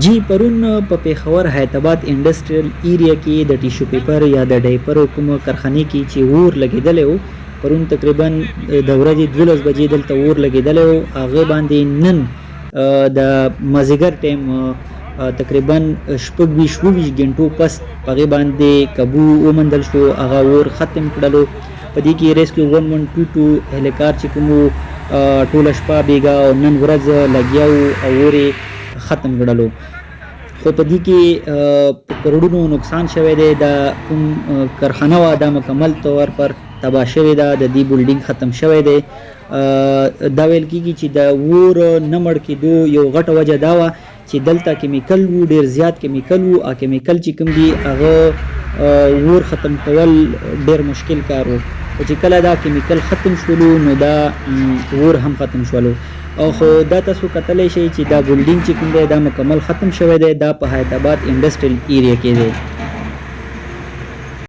جی پرون په پیښور حیدرآباد انډستریل ایریا کې د ټیشو پیپر یا د ډایپر کوم کارخانه کې چې اور لګیدلی و پرون تقریبا د ورځې 12 بجې دلته اور لګیدلی و هغه باندې نن د مازیګر ټیم تقریبا شپږ 20 غنټو پس هغه باندې قابو ومندل شو هغه اور ختم کړلو په دې کې ریسکیو 1122 هلیکار چې کوم ټوله شپه بیګا او نن ورځ لګیاو او اور ختم کړلو خو په دې کې کروڑونو نقصان شوی دی د کوم کارخانه وا د مکمل طور پر تباه شوی ده د دې بلډینګ ختم شوی دی دا ویل کېږي چې د اور نه مړ کېدو یو غټه وجه دا وه چې دلته کیمیکل وو ډېر زیات کیمیکل وو او کیمیکل چې کوم دي هغه اور ختم کول ډېر مشکل کار وو خو چې کله دا کیمیکل ختم شولو نو دا اور هم ختم شولو او خو دا تاسو کتلی شئ چې دا بلډینګ چې کوم دی دا مکمل ختم شوی دی دا په حیدرآباد انډسټریل ایریا کې دی